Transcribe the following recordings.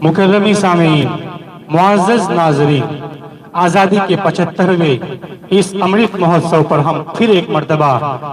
मुकर्रमी सामीन, मुअज़्ज़ज़ नाज़रीन, आज़ादी के 75वें इस अमृत महोत्सव पर हम फिर एक मर्तबा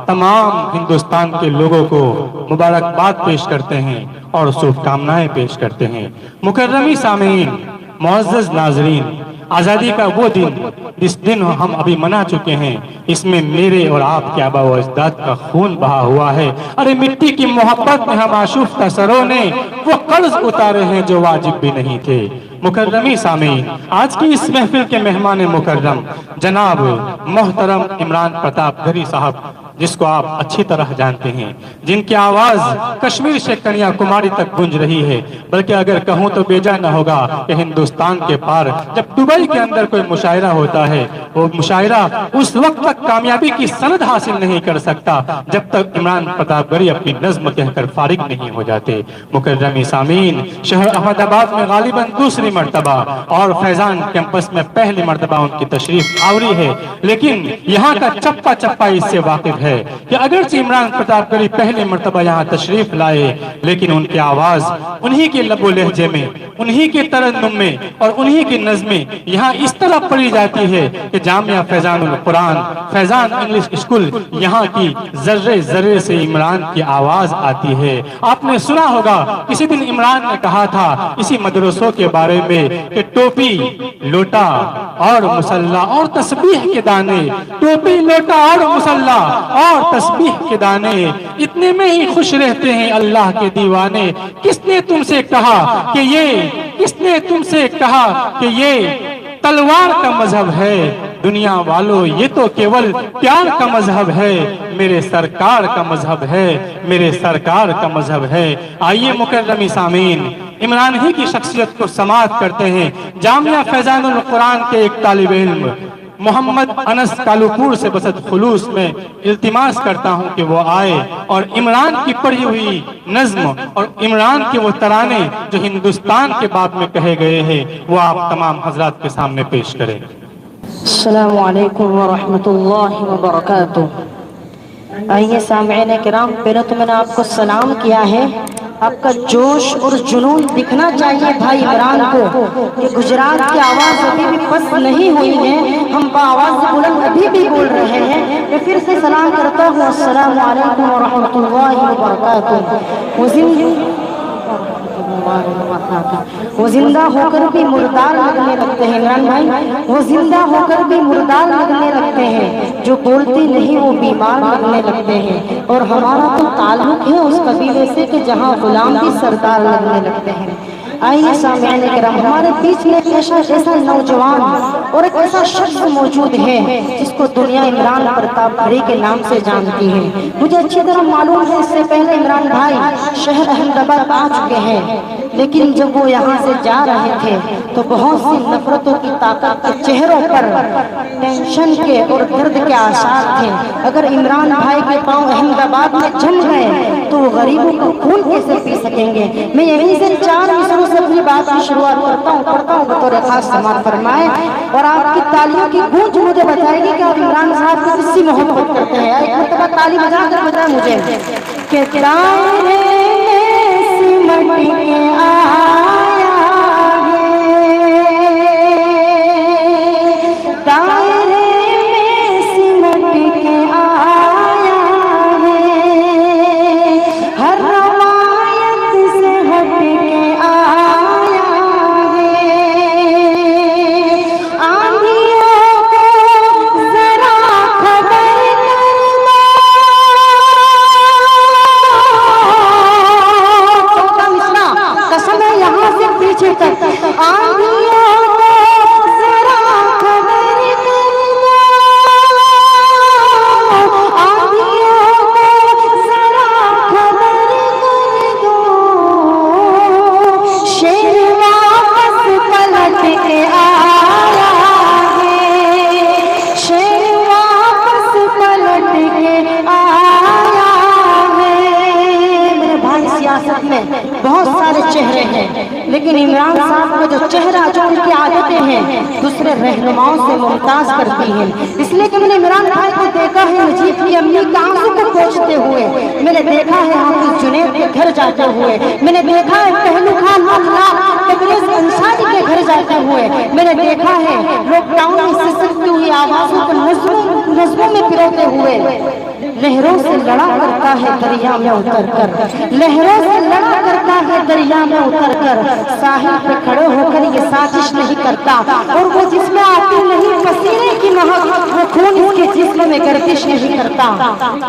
तमाम हिंदुस्तान के लोगों को मुबारकबाद पेश करते हैं और शुभकामनाएं पेश करते हैं। मुकर्रमी सामीन, मुअज़्ज़ज़ नाज़रीन, आज़ादी का वो दिन जिस दिन हम अभी मना चुके हैं, इसमें मेरे और आपके आबा व अजदाद का खून बहा हुआ है। अरे मिट्टी की मोहब्बत में हम आशुफ्ता सरों ने वो कर्ज उतारे हैं जो वाजिब भी नहीं थे। मुकर्रमी सामीन, आज की इस महफिल के मेहमान मुकर्रम जनाब मोहतरम इमरान प्रताप गरी साहब, जिसको आप अच्छी तरह जानते हैं, जिनकी आवाज कश्मीर से कन्याकुमारी तक गूंज रही है, बल्कि अगर कहूं तो बेजा न होगा कि हिंदुस्तान के पार जब दुबई के अंदर कोई मुशायरा होता है, वो मुशायरा उस वक्त तक कामयाबी की सनद हासिल नहीं कर सकता जब तक इमरान प्रताप गरी अपनी नज्म कहकर फारिग नहीं हो जाते। मुकर्रमी सामीन, शहर अहमदाबाद में गालिबन दूसरी मर्तबा और फैजान कैंपस में पहली मर्तबा उनकी तशरीफ आवरी है, लेकिन यहाँ का चप्पा चप्पा इससे वाकिफ है कि अगरचे इमरान प्रताप गरी पहली मर्तबा यहाँ तशरीफ लाए, लेकिन उनकी आवाज उन्हीं के लबो लहजे में, उन्हीं के तरन्नुम में और उन्हीं की नज़्में यहाँ इस तरह पढ़ी जाती है कि जामिया फैजानुल कुरान, फैजान इंग्लिश स्कूल, यहाँ की जर्रे जर्रे से इमरान की आवाज आती है। आपने सुना होगा किसी दिन इमरान ने कहा था इसी मदरसों के बारे में कि टोपी, लोटा और मुसल्ला और तस्बीह के दाने, टोपी, लोटा और मुसल्ला और तस्बीह के दाने, इतने में ही खुश रहते हैं अल्लाह के दीवाने। किसने तुमसे कहा कि ये तलवार का मजहब है? दुनिया वालों, ये तो केवल प्यार का मजहब है, मेरे सरकार का मजहब है, मेरे सरकार का मजहब है। आइए मुकर्रमी सामीन, इमरान ही की शख्सियत को समाअत करते हैं। जामिया फैजानुल कुरान के एक तालिब इल्म मोहम्मद अनस कालूपुर से बसत खुलूस में इल्तिमास करता हूं कि वो आए और इमरान की पढ़ी हुई नज्म और इमरान के वो तराने जो हिंदुस्तान के बाब में कहे गए हैं, वो आप तमाम हजरात के सामने पेश करें। अस्सलामु अलैकुम व रहमतुल्लाहि व बरकातुहू। आइए सामईन किराम, पहले तो मैंने आपको सलाम किया है, आपका जोश और जुनून दिखना चाहिए भाई इमरान को कि गुजरात की आवाज़ अभी भी बस नहीं हुई है, हम आवाज़ बुलंद अभी भी बोल रहे हैं। मैं फिर से सलाम करता हूँ, अस्सलामु अलैकुम व रहमतुल्लाहि व बरकातुहू। वो जिंदा होकर भी मुर्दार लगने लगते हैं इमरान भाई, वो जिंदा होकर भी मुर्दार लगने लगते हैं, जो बोलते नहीं वो बीमार लगने लगते हैं। और हमारा तो ताल्लुक है उस कबीले से कि जहाँ गुलाम भी सरदार लगने लगते हैं। आइए सामईन किराम, हमारे बीच में ऐसा नौजवान और एक ऐसा शख्स मौजूद है जिसको दुनिया इमरान प्रताप गरी के नाम से जानती है। मुझे अच्छी तरह मालूम है, इससे पहले इमरान भाई शहर अहमदाबाद आ चुके हैं, लेकिन जब वो यहाँ से जा रहे थे तो बहुत सी नफरतों की ताकत के चेहरों पर टेंशन के और दर्द के आसार थे। अगर इमरान भाई के पांव अहमदाबाद में जम गए तो वो गरीबों का खून कैसे पी सकेंगे। मैं यहीं से 4 मिसरों से अपनी बात की शुरुआत करता हूँ बतौर खास समाअत फरमाए, और आपकी तालियों की गूंज मुझे बताएगी कि आप इमरान साहब को किससे मोहब्बत करते हैं। एक मरतबा ताली बजा कर बताए मुझे कि तारे सिमट के आया है, तारे में सिमट के आया है, हर रवायत से हट के आया है, आंधियों को जरा खबर कसम है यहाँ से पीछे तक, आंधियों को जरा खबर कर दो, आंधियों को जरा खबर कर दो, शेर वापस पलट के आया है, शेर वापस पलट के आया है। मेरे भाई, सियासत में बहुत सारे चेहरे हैं, लेकिन इमरान साहब का जो चेहरा, जो उनकी आदतें हैं, दूसरे रहनुमाओं से मुमताज करती हैं। इसलिए कि मैंने इमरान भाई को देखा है नजीब की अम्मी के आंसू को पोंछते हुए, मैंने देखा है हाफिज जुनैद के घर जाते हुए, मैंने देखा है पहलू खान करते हुए मैंने देखा है। लॉकडाउन में सिसकती हुई आवाजों को नज़्मों में पिरोते हुए लहरों से लड़ा करता है दरिया में उतर कर, लहरों से लड़ा करता है दरिया में उतर कर, साहिल पे खड़े होकर ये साजिश नहीं करता, और वो जिसमें आती नहीं पसीने की महक, वो खून इसके जिस्म में गर्दिश नहीं करता।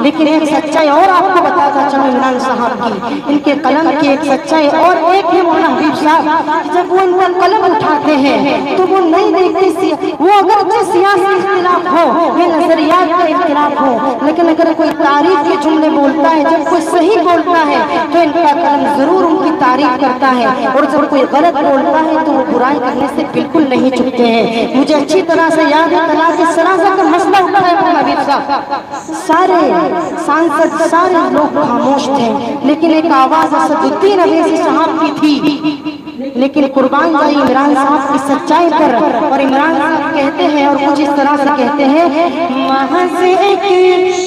लेकिन एक सच्चाई और आपको बताता चलो इमरान साहब की, इनके कलम की एक सच्चाई और एक है मौलाना हबीब साहब, जब वो इनका कलम उठाते हैं तो वो नहीं देखते, वो अगर सियासी इख्तिलाफ हो या नजरियात का इख्तिलाफ हो, लेकिन अगर कोई तारीफ के जुमले बोलता है, जब कोई सही बोलता है तो इनका कलम जरूर उनकी तारीफ करता है, और जब कोई गलत बोलता है तो वो बुराई करने से बिल्कुल नहीं चुकते हैं। मुझे अच्छी तरह से याद है तलाक सराजा का मसला उठा है मौलाना हबीब साहब, सारे सांसद सारे लोग खामोश थे, लेकिन एक आवाज असदुद्दीन अवैसी साहब की थी। लेकिन कुर्बान जाए इमरान साहब की सच्चाई पर, और इमरान साहब कहते हैं और कुछ इस तरह से कहते हैं, महज एक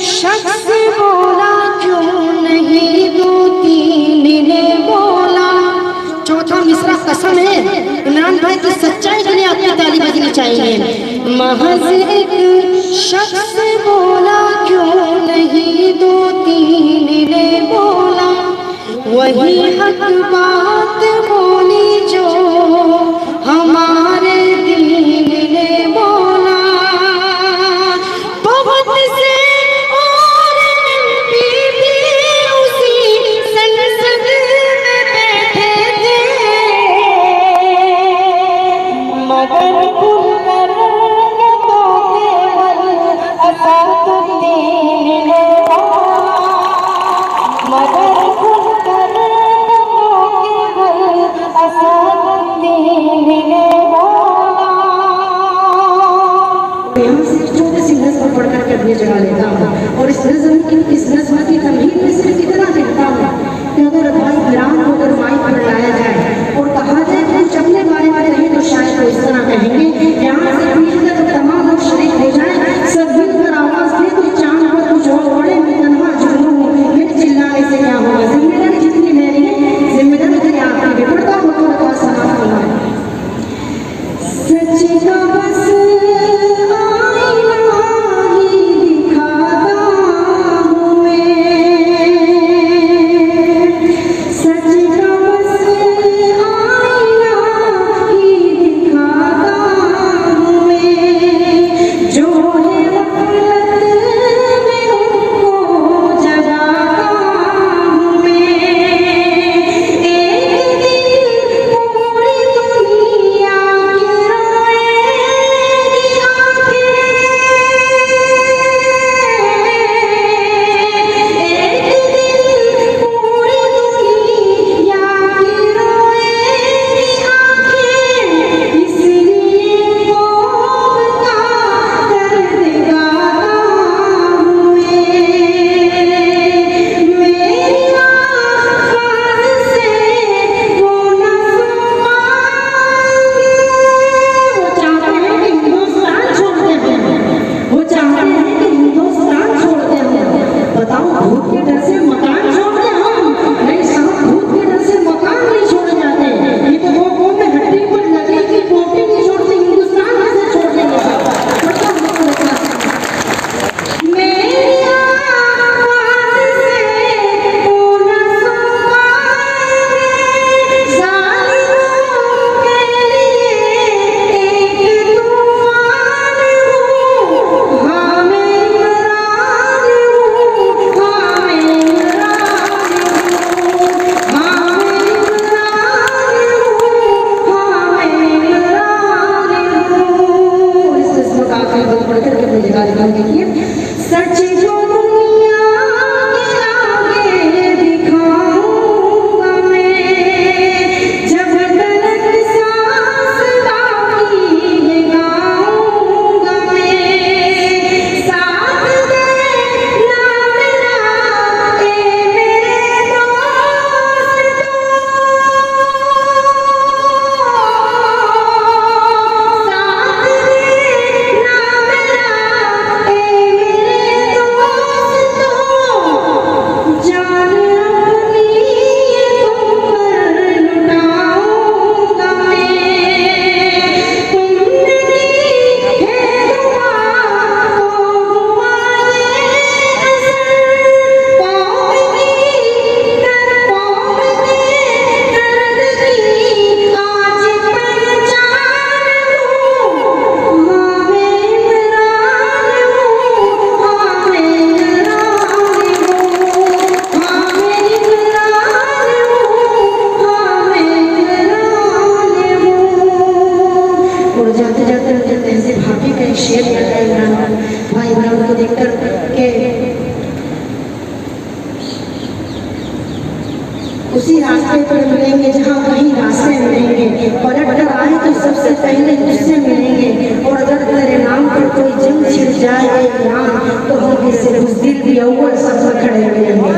शख्स बोला क्यों नहीं दो तीन ने बोला। चौथा मिसरा कसम है इमरान भाई की सच्चाई के लिए आपकी ताली बजनी चाहिए। महज एक शख्स बोला क्यों नहीं दो तीन ने बोला, वही हक बात बोली जो हमारे दीन ने बोला। बहुत से और भी उसी संसद में बैठे थे, मगर खुलकर तो केवल असदुद्दीन ने बोला, मगर जगा लेता हूँ, और इस नज़्म की तमहीद में सिर्फ इतना कहता हूँ कि अगर भाई वीरान होकर माई पर लाया जाए और कहा जाए कि कुछ अपने बारे में नहीं तो शायद वो इस तरह कहेंगे, यहाँ से मिलकर तो तमाम लोग शरीक हो जाए, सब मिलकर आवाज दे तो चांद पर कुछ और बड़े मैं तन्हा जुनून मेरे चिल्लाने से क्या होगा। जिम्मेदारी जितनी मेरी है, जिम्मेदारी तेरी आपकी भी, पड़ता हो तो बता समाप्त होना है। सच का बस सच का बस जाते जाते मुझे तहसील भाभी का एक शेर लगा इमरान भाई, इमरान को देखकर के उसी रास्ते पर मिलेंगे जहाँ कहीं रास्ते मिलेंगे, पलट कर आए तो सबसे पहले मुझसे मिलेंगे, और अगर तेरे नाम पर कोई जंग छिड़ जाए तो हम भी सिर्फ उस दिल भी अव्वल सब खड़े मिलेंगे।